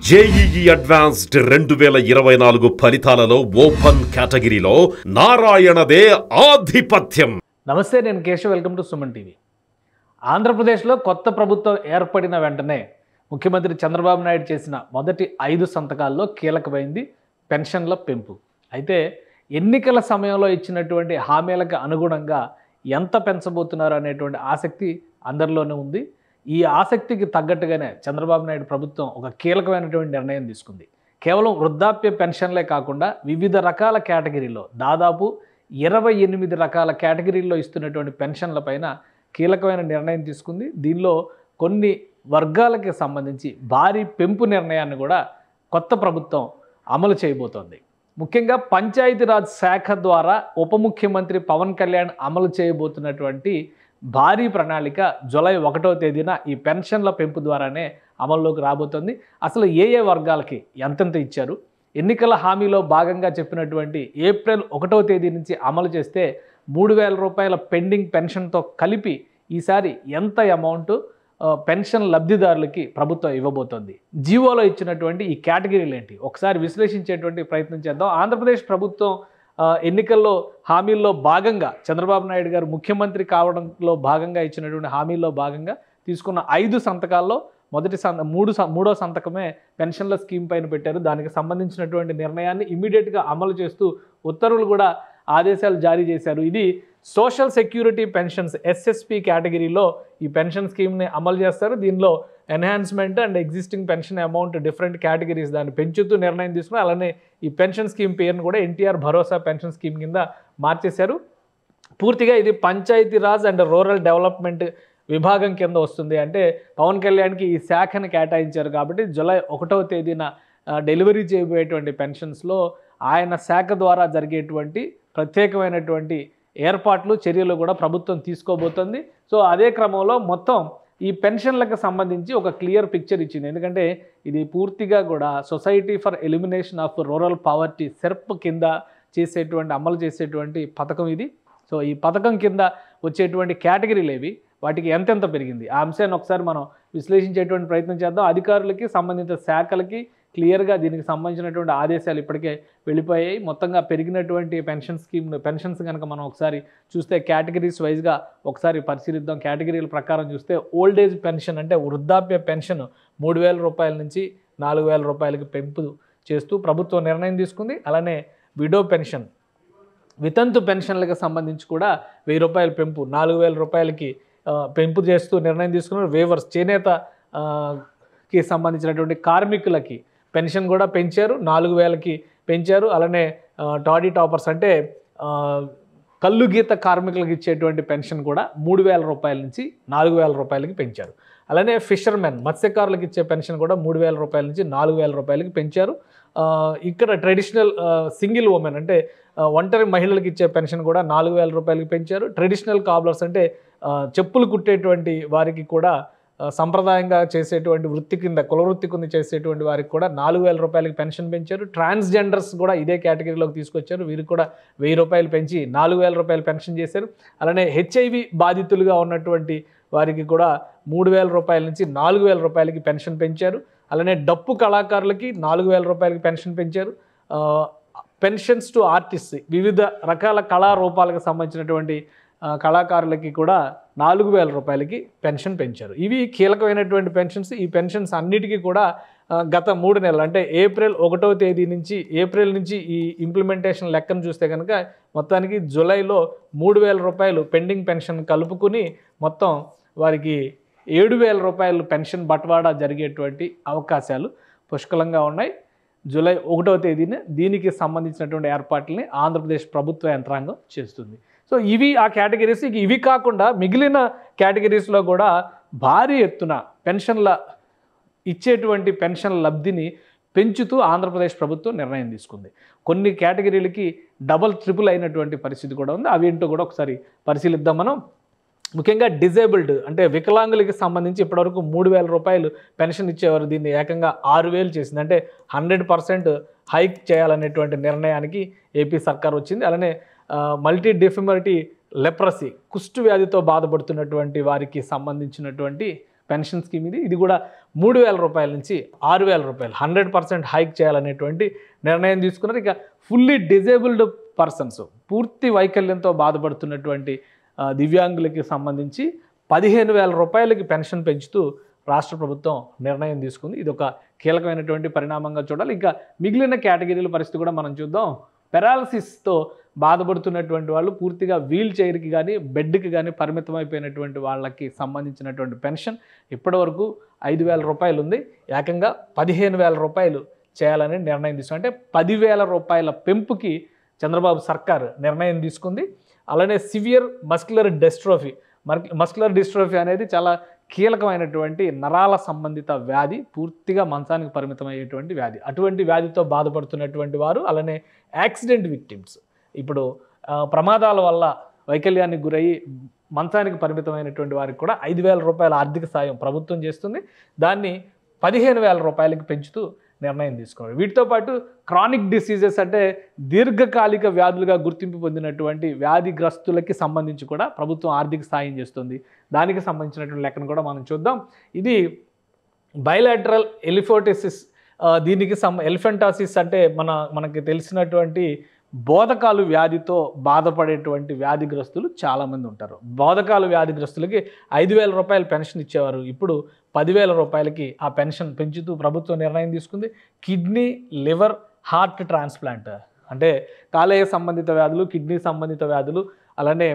JEE advanced 2024 ఫలితాలలో open కేటగిరీలో నారాయణదే ఆధిపత్యం. నమస్తే, నేను Keshav. Welcome to Suman TV. ఆంధ్రప్రదేశ్లో కొత్త ప్రభుత్వం ఏర్పడిన వెంటనే ముఖ్యమంత్రి చంద్రబాబు నాయుడు చేసిన మొదటి 5 సంతకాల్లో కీలకమైంది పెన్షన్ల పెంపు. అయితే ఎన్నికల సమయంలో ఇచ్చినటువంటి హామీలకు అనుగుణంగా ఎంత పెంచబోతున్నారు అనేటువంటి ఆసక్తి అందరిలోనే ఉంది. ఈ ఆసక్తికి తగ్గట్టుగానే చంద్రబాబు నాయుడు ప్రభుత్వం ఒక కీలకమైనటువంటి నిర్ణయం తీసుకుంది. కేవలం వృద్ధాప్య పెన్షన్లే కాకుండా వివిధ రకాల కేటగిరీలో దాదాపు 28 రకాల కేటగిరీల్లో ఇస్తున్నటువంటి పెన్షన్ల పైన కీలకమైన నిర్ణయం తీసుకుంది. దీనిలో కొన్ని వర్గాలకి సంబంధించి భారీ పెంపు నిర్ణయాన్ని కూడా కొత్త ప్రభుత్వం అమలు చేయబోతోంది. ముఖ్యంగా పంచాయతీరాజ్ శాఖ ద్వారా ఉప ముఖ్యమంత్రి పవన్ కళ్యాణ్ అమలు చేయబోతున్నటువంటి భారీ ప్రణాళిక జూలై 1వ తేదీన ఈ పెన్షన్ల పెంపు ద్వారానే అమల్లోకి రాబోతోంది. అసలు ఏ వర్గాలకి ఎంతెంత ఇచ్చారు, ఎన్నికల హామీలో భాగంగా చెప్పినటువంటి ఏప్రిల్ 1వ తేదీ నుంచి అమలు చేస్తే 3,000 రూపాయల పెండింగ్ పెన్షన్తో కలిపి ఈసారి ఎంత అమౌంట్ పెన్షన్ లబ్ధిదారులకి ప్రభుత్వం ఇవ్వబోతోంది, జీవోలో ఇచ్చినటువంటి ఈ కేటగిరీలు ఏంటి, ఒకసారి విశ్లేషించేటువంటి ప్రయత్నం చేద్దాం. ఆంధ్రప్రదేశ్ ప్రభుత్వం ఎన్నికల్లో హామీల్లో భాగంగా చంద్రబాబు నాయుడు గారు ముఖ్యమంత్రి కావడంలో భాగంగా ఇచ్చినటువంటి హామీల్లో భాగంగా తీసుకున్న 5 సంతకాల్లో మూడో సంతకమే పెన్షన్ల స్కీమ్ పైన పెట్టారు. దానికి సంబంధించినటువంటి నిర్ణయాన్ని ఇమీడియట్గా అమలు చేస్తూ ఉత్తర్వులు కూడా ఆదేశాలు జారీ చేశారు. ఇది సోషల్ సెక్యూరిటీ పెన్షన్స్ ఎస్ఎస్పి కేటగిరీలో ఈ పెన్షన్ స్కీమ్ని అమలు చేస్తారు. దీనిలో enhancement and existing pension amount different categories దాన్ని పెంచుతూ నిర్ణయం తీసుకుని అలానే ఈ పెన్షన్ స్కీమ్ పేరును కూడా ఎన్టీఆర్ భరోసా పెన్షన్ స్కీమ్ కింద మార్చేశారు. పూర్తిగా ఇది పంచాయతీరాజ్ అండ్ రూరల్ డెవలప్మెంట్ విభాగం కింద వస్తుంది. అంటే పవన్ కళ్యాణ్కి ఈ శాఖను కేటాయించారు కాబట్టి జూలై 1వ తేదీన డెలివరీ చేయబోయేటువంటి పెన్షన్స్లో ఆయన శాఖ ద్వారా జరిగేటువంటి ప్రత్యేకమైనటువంటి ఏర్పాట్లు చర్యలు కూడా ప్రభుత్వం తీసుకోబోతోంది. సో అదే క్రమంలో మొత్తం ఈ పెన్షన్లకు సంబంధించి ఒక క్లియర్ పిక్చర్ ఇచ్చింది. ఎందుకంటే ఇది పూర్తిగా కూడా society for elimination of rural poverty SERP కింద అమలు చేసేటువంటి పథకం ఇది. సో ఈ పథకం కింద వచ్చేటువంటి కేటగిరీలు ఏవి, వాటికి ఎంతెంత పెరిగింది, ఆ అంశాన్ని ఒకసారి మనం విశ్లేషించేటువంటి ప్రయత్నం చేద్దాం. అధికారులకి సంబంధిత శాఖలకి క్లియర్గా దీనికి సంబంధించినటువంటి ఆదేశాలు ఇప్పటికే వెళ్ళిపోయాయి. మొత్తంగా పెరిగినటువంటి పెన్షన్స్ కనుక మనం ఒకసారి చూస్తే కేటగిరీస్ వైజ్గా ఒకసారి పరిశీలిద్దాం. కేటగిరీల ప్రకారం చూస్తే ఓల్డ్ ఏజ్ పెన్షన్ అంటే వృద్ధాప్య పెన్షన్ 3,000 రూపాయల నుంచి 4,000 రూపాయలకి పెంపు చేస్తూ ప్రభుత్వం నిర్ణయం తీసుకుంది. అలానే విడో పెన్షన్ వితంతు పెన్షన్లకు సంబంధించి కూడా 1,000 రూపాయల పెంపు 4,000 రూపాయలకి పెంపు చేస్తూ నిర్ణయం తీసుకున్నారు. వేవర్స్ చేనేతకి సంబంధించినటువంటి కార్మికులకి పెన్షన్ కూడా పెంచారు, 4,000కి పెంచారు. అలానే టాడీ టాపర్స్ అంటే కళ్ళు గీత కార్మికులకు ఇచ్చేటువంటి పెన్షన్ కూడా 3,000 రూపాయల నుంచి 4,000 రూపాయలకి పెంచారు. అలానే ఫిషర్మెన్ మత్స్యకారులకు ఇచ్చే పెన్షన్ కూడా 3,000 రూపాయల నుంచి 4,000 రూపాయలకి పెంచారు. ఇక్కడ ట్రెడిషనల్ సింగిల్ ఉమెన్ అంటే ఒంటరి మహిళలకు ఇచ్చే పెన్షన్ కూడా 4,000 రూపాయలకి పెంచారు. ట్రెడిషనల్ కాబ్లర్స్ అంటే చెప్పులు కుట్టేటువంటి వారికి కూడా సంప్రదాయంగా చేసేటువంటి వృత్తి కింద కులవృత్తి కింద చేసేటువంటి వారికి కూడా 4,000 రూపాయలకి పెన్షన్ పెంచారు. ట్రాన్స్జెండర్స్ కూడా ఇదే కేటగిరీలోకి తీసుకొచ్చారు. వీరికి కూడా 1,000 రూపాయలు పెంచి 4,000 రూపాయలు పెన్షన్ చేశారు. అలానే హెచ్ఐవి బాధితులుగా ఉన్నటువంటి వారికి కూడా 3,000 రూపాయల నుంచి 4,000 రూపాయలకి పెన్షన్ పెంచారు. అలానే డప్పు కళాకారులకి 4,000 రూపాయలకి పెన్షన్ పెంచారు. పెన్షన్స్ టు ఆర్టిస్ట్ వివిధ రకాల కళారూపాలకు సంబంధించినటువంటి కళాకారులకి కూడా 4,000 రూపాయలకి పెన్షన్ పెంచారు. ఇవి కీలకమైనటువంటి పెన్షన్స్. ఈ పెన్షన్స్ అన్నిటికీ కూడా గత 3 నెలలు అంటే ఏప్రిల్ 1వ తేదీ నుంచి ఏప్రిల్ నుంచి ఈ ఇంప్లిమెంటేషన్ లెక్కను చూస్తే కనుక మొత్తానికి జూలైలో 3,000 రూపాయలు పెండింగ్ పెన్షన్ కలుపుకుని మొత్తం వారికి 7,000 రూపాయలు పెన్షన్ బట్వాడా జరిగేటువంటి అవకాశాలు పుష్కలంగా ఉన్నాయి. జూలై 1వ తేదీన దీనికి సంబంధించినటువంటి ఏర్పాట్లని ఆంధ్రప్రదేశ్ ప్రభుత్వ యంత్రాంగం చేస్తుంది. సో ఇవి ఆ కేటగిరీస్. ఇవి కాకుండా మిగిలిన కేటగిరీస్లో కూడా భారీ ఎత్తున ఇచ్చేటువంటి పెన్షన్ లబ్ధిని పెంచుతూ ఆంధ్రప్రదేశ్ ప్రభుత్వం నిర్ణయం తీసుకుంది. కొన్ని కేటగిరీలకి డబల్ ట్రిపుల్ అయినటువంటి పరిస్థితి కూడా ఉంది. అవి ఏంటో కూడా ఒకసారి పరిశీలిద్దాం మనం. ముఖ్యంగా డిజేబుల్డ్ అంటే వికలాంగులకి సంబంధించి ఇప్పటివరకు 3,000 రూపాయలు పెన్షన్ ఇచ్చేవారు. దీన్ని ఏకంగా 6,000 చేసింది. అంటే 100% హైక్ చేయాలనేటువంటి నిర్ణయానికి ఏపీ సర్కార్ వచ్చింది. అలానే మల్టీ డిఫిమరిటీ లెప్రసీ కుష్టు వ్యాధితో బాధపడుతున్నటువంటి వారికి సంబంధించినటువంటి పెన్షన్ స్కీమ్ ఇది కూడా 3,000 రూపాయల నుంచి 6,000 రూపాయలు 100% హైక్ చేయాలనేటువంటి నిర్ణయం తీసుకున్నారు. ఇక ఫుల్లీ డిజేబుల్డ్ పర్సన్స్, పూర్తి వైకల్యంతో బాధపడుతున్నటువంటి దివ్యాంగులకి సంబంధించి 15,000 రూపాయలకి పెన్షన్ పెంచుతూ రాష్ట్ర ప్రభుత్వం నిర్ణయం తీసుకుంది. ఇది ఒక కీలకమైనటువంటి పరిణామంగా చూడాలి. ఇంకా మిగిలిన కేటగిరీల పరిస్థితి కూడా మనం చూద్దాం. పెరాలసిస్తో బాధపడుతున్నటువంటి వాళ్ళు పూర్తిగా వీల్ చైర్కి కానీ బెడ్కి కానీ పరిమితం అయిపోయినటువంటి వాళ్ళకి సంబంధించినటువంటి పెన్షన్ ఇప్పటివరకు 5,000 రూపాయలు ఉంది. ఏకంగా 15,000 రూపాయలు చేయాలని నిర్ణయం తీసుకుంది. అంటే 10,000 రూపాయల పెంపుకి చంద్రబాబు సర్కార్ నిర్ణయం తీసుకుంది. అలానే సివియర్ మస్కులర్ డిస్ట్రోఫీ అనేది చాలా కీలకమైనటువంటి నరాల సంబంధిత వ్యాధి, పూర్తిగా మంచానికి పరిమితం అయ్యేటువంటి వ్యాధి. అటువంటి వ్యాధితో బాధపడుతున్నటువంటి వారు, అలానే యాక్సిడెంట్ విక్టిమ్స్, ఇప్పుడు ప్రమాదాల వల్ల వైకల్యానికి గురయ్యి మంచానికి పరిమితమైనటువంటి వారికి కూడా 5,000 రూపాయల ఆర్థిక సాయం ప్రభుత్వం చేస్తుంది. దాన్ని 15,000 రూపాయలకి పెంచుతూ నిర్ణయం తీసుకున్నారు. వీటితో పాటు క్రానిక్ డిసీజెస్ అంటే దీర్ఘకాలిక వ్యాధులుగా గుర్తింపు పొందినటువంటి వ్యాధిగ్రస్తులకి సంబంధించి కూడా ప్రభుత్వం ఆర్థిక సాయం చేస్తుంది. దానికి సంబంధించినటువంటి లెక్కను కూడా మనం చూద్దాం. ఇది బైలాటరల్ ఎలిఫోటిసిస్, దీనికి ఎలిఫెంటాసిస్ అంటే మనకి తెలిసినటువంటి బోధకాలు వ్యాధితో బాధపడేటువంటి వ్యాధిగ్రస్తులు చాలామంది ఉంటారు. బోధకాలు వ్యాధిగ్రస్తులకి 5,000 రూపాయలు పెన్షన్ ఇచ్చేవారు. ఇప్పుడు 10,000 రూపాయలకి ఆ పెన్షన్ పెంచుతూ ప్రభుత్వం నిర్ణయం తీసుకుంది. కిడ్నీ, లివర్, హార్ట్ ట్రాన్స్ప్లాంట్ అంటే కాలేయ సంబంధిత వ్యాధులు, కిడ్నీ సంబంధిత వ్యాధులు, అలానే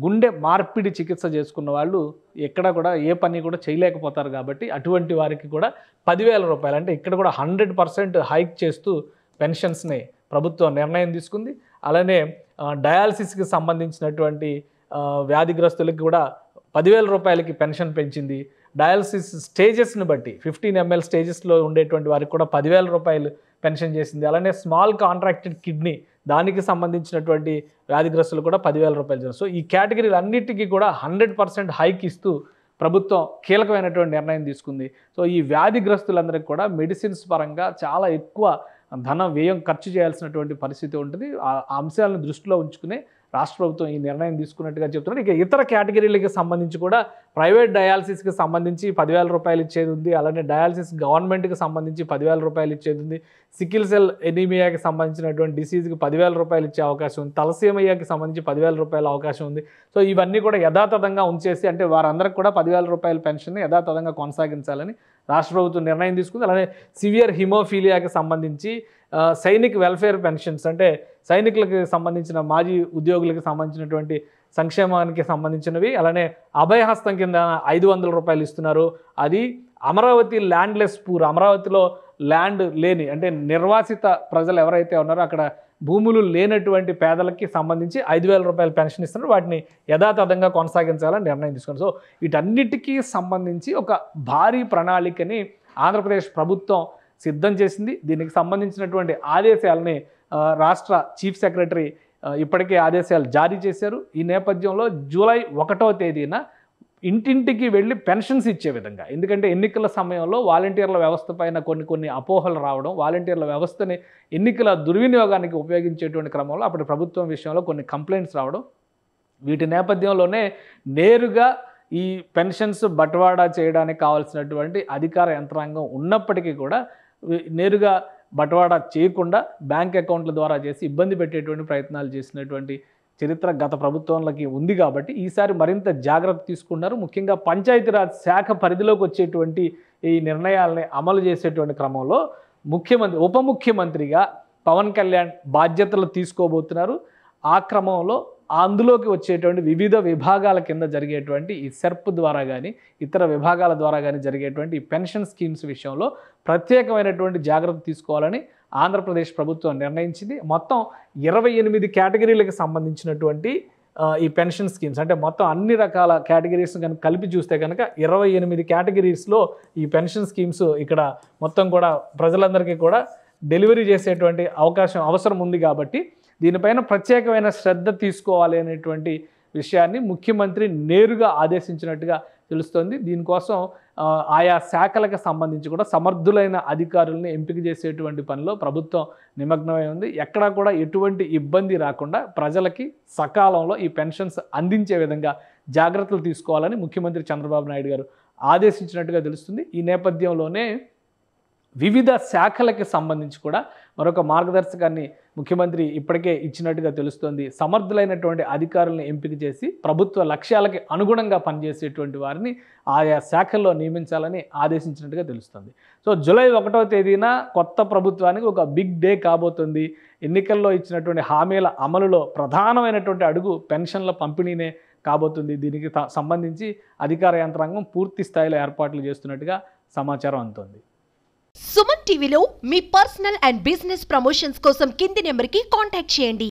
గుండె మార్పిడి చికిత్స చేసుకున్న వాళ్ళు ఎక్కడ కూడా ఏ పని కూడా చేయలేకపోతారు. కాబట్టి అటువంటి వారికి కూడా 10,000 రూపాయలు, అంటే ఇక్కడ కూడా 100% హైక్ చేస్తూ పెన్షన్స్ని ప్రభుత్వం నిర్ణయం తీసుకుంది. అలానే డయాలసిస్కి సంబంధించినటువంటి వ్యాధిగ్రస్తులకి కూడా 10,000 రూపాయలకి పెన్షన్ పెంచింది. డయాలసిస్ స్టేజెస్ని బట్టి 15 ml స్టేజెస్లో ఉండేటువంటి వారికి కూడా 10,000 రూపాయలు పెన్షన్ చేసింది. అలానే స్మాల్ కాంట్రాక్టెడ్ కిడ్నీ, దానికి సంబంధించినటువంటి వ్యాధిగ్రస్తులు కూడా 10,000 రూపాయలు చేస్తారు. సో ఈ కేటగిరీలు అన్నిటికీ కూడా 100% హైక్ ఇస్తూ ప్రభుత్వం కీలకమైనటువంటి నిర్ణయం తీసుకుంది. సో ఈ వ్యాధిగ్రస్తులందరికీ కూడా మెడిసిన్స్ పరంగా చాలా ఎక్కువ ధన వ్యయం ఖర్చు చేయాల్సినటువంటి పరిస్థితి ఉంటుంది. ఆ అంశాలను దృష్టిలో ఉంచుకునే రాష్ట్ర ప్రభుత్వం ఈ నిర్ణయం తీసుకున్నట్టుగా చెప్తున్నారు. ఇక ఇతర కేటగిరీలకి సంబంధించి కూడా ప్రైవేట్ డయాలసిస్కి సంబంధించి 10,000 రూపాయలు ఇచ్చేది ఉంది. అలానే డయాలసిస్ గవర్నమెంట్కి సంబంధించి 10,000 రూపాయలు ఇచ్చేది ఉంది. సికిల్ సెల్ ఎనీమియాకి సంబంధించినటువంటి డిసీజ్కి 10,000 రూపాయలు ఇచ్చే అవకాశం ఉంది. తలసేమియాకి సంబంధించి 10,000 రూపాయల అవకాశం ఉంది. సో ఇవన్నీ కూడా యథాతథంగా ఉంచేసి, అంటే వారందరికీ కూడా 10,000 రూపాయల పెన్షన్ని యథాతథంగా కొనసాగించాలని రాష్ట్ర ప్రభుత్వం నిర్ణయం తీసుకుంది. అలానే సివియర్ హిమోఫీలియాకి సంబంధించి సైనిక్ వెల్ఫేర్ పెన్షన్స్, అంటే సైనికులకు సంబంధించిన మాజీ ఉద్యోగులకు సంబంధించినటువంటి సంక్షేమానికి సంబంధించినవి, అలానే అభయహస్తం కింద 500 రూపాయలు ఇస్తున్నారు. అది అమరావతి ల్యాండ్లెస్ పూర్, అమరావతిలో ల్యాండ్ లేని, అంటే నిర్వాసిత ప్రజలు ఎవరైతే ఉన్నారో అక్కడ భూములు లేనటువంటి పేదలకి సంబంధించి 5,000 రూపాయల పెన్షన్ ఇస్తున్నారు. వాటిని యథాతథంగా కొనసాగించాలని నిర్ణయం తీసుకున్నారు. సో వీటన్నిటికీ సంబంధించి ఒక భారీ ప్రణాళికని ఆంధ్రప్రదేశ్ ప్రభుత్వం సిద్ధం చేసింది. దీనికి సంబంధించినటువంటి ఆదేశాలని రాష్ట్ర చీఫ్ సెక్రటరీ ఇప్పటికే ఆదేశాలు జారీ చేశారు. ఈ నేపథ్యంలో జూలై 1వ తేదీన ఇంటింటికి వెళ్ళి పెన్షన్స్ ఇచ్చే విధంగా, ఎందుకంటే ఎన్నికల సమయంలో వాలంటీర్ల వ్యవస్థ పైన కొన్ని అపోహలు రావడం, వాలంటీర్ల వ్యవస్థని ఎన్నికల దుర్వినియోగానికి ఉపయోగించేటువంటి క్రమంలో అప్పటి ప్రభుత్వం విషయంలో కొన్ని కంప్లైంట్స్ రావడం, వీటి నేపథ్యంలోనే నేరుగా ఈ పెన్షన్స్ బట్వాడా చేయడానికి కావాల్సినటువంటి అధికార యంత్రాంగం ఉన్నప్పటికీ కూడా నేరుగా బట్వాడా చేయకుండా బ్యాంక్ అకౌంట్ల ద్వారా చేసి ఇబ్బంది పెట్టేటువంటి ప్రయత్నాలు చేసినటువంటి చరిత్ర గత ప్రభుత్వంలోకి ఉంది. కాబట్టి ఈసారి మరింత జాగ్రత్త తీసుకున్నారు. ముఖ్యంగా పంచాయతీరాజ్ శాఖ పరిధిలోకి వచ్చేటువంటి ఈ నిర్ణయాలని అమలు చేసేటువంటి క్రమంలో ఉప ముఖ్యమంత్రిగా పవన్ కళ్యాణ్ బాధ్యతలు తీసుకోబోతున్నారు. ఆ క్రమంలో అందులోకి వచ్చేటువంటి వివిధ విభాగాల కింద జరిగేటువంటి ఈ సెర్ప్ ద్వారా కానీ ఇతర విభాగాల ద్వారా కానీ జరిగేటువంటి ఈ పెన్షన్ స్కీమ్స్ విషయంలో ప్రత్యేకమైనటువంటి జాగ్రత్త తీసుకోవాలని ఆంధ్రప్రదేశ్ ప్రభుత్వం నిర్ణయించింది. మొత్తం 28 కేటగిరీలకు సంబంధించినటువంటి ఈ పెన్షన్ స్కీమ్స్, అంటే మొత్తం అన్ని రకాల కేటగిరీస్ కనుక కలిపి చూస్తే కనుక 28 కేటగిరీస్లో ఈ పెన్షన్ స్కీమ్స్ ఇక్కడ మొత్తం కూడా ప్రజలందరికీ కూడా డెలివరీ చేసేటువంటి అవసరం ఉంది. కాబట్టి దీనిపైన ప్రత్యేకమైన శ్రద్ధ తీసుకోవాలి అనేటువంటి విషయాన్ని ముఖ్యమంత్రి నేరుగా ఆదేశించినట్టుగా తెలుస్తోంది. దీనికోసం ఆయా శాఖలకు సంబంధించి కూడా సమర్థులైన అధికారులను ఎంపిక చేసేటువంటి పనిలో ప్రభుత్వం నిమగ్నమై ఉంది. ఎక్కడా కూడా ఎటువంటి ఇబ్బంది రాకుండా ప్రజలకి సకాలంలో ఈ పెన్షన్స్ అందించే విధంగా జాగ్రత్తలు తీసుకోవాలని ముఖ్యమంత్రి చంద్రబాబు నాయుడు గారు ఆదేశించినట్టుగా తెలుస్తుంది. ఈ నేపథ్యంలోనే వివిధ శాఖలకి సంబంధించి కూడా మరొక మార్గదర్శకాన్ని ముఖ్యమంత్రి ఇప్పటికే ఇచ్చినట్టుగా తెలుస్తోంది. సమర్థులైనటువంటి అధికారులను ఎంపిక చేసి ప్రభుత్వ లక్ష్యాలకి అనుగుణంగా పనిచేసేటువంటి వారిని ఆయా శాఖల్లో నియమించాలని ఆదేశించినట్టుగా తెలుస్తుంది. సో జూలై 1వ తేదీన కొత్త ప్రభుత్వానికి ఒక బిగ్ డే కాబోతుంది. ఎన్నికల్లో ఇచ్చినటువంటి హామీల అమలులో ప్రధానమైనటువంటి అడుగు పెన్షన్ల పంపిణీనే కాబోతుంది. దీనికి సంబంధించి అధికార యంత్రాంగం పూర్తి స్థాయిలో ఏర్పాట్లు చేస్తున్నట్టుగా సమాచారం అందుతోంది. సుమన్ టీవీలో మీ పర్సనల్ అండ్ బిజినెస్ ప్రమోషన్స్ కోసం కింది నెంబర్కి కాంటాక్ట్ చేయండి.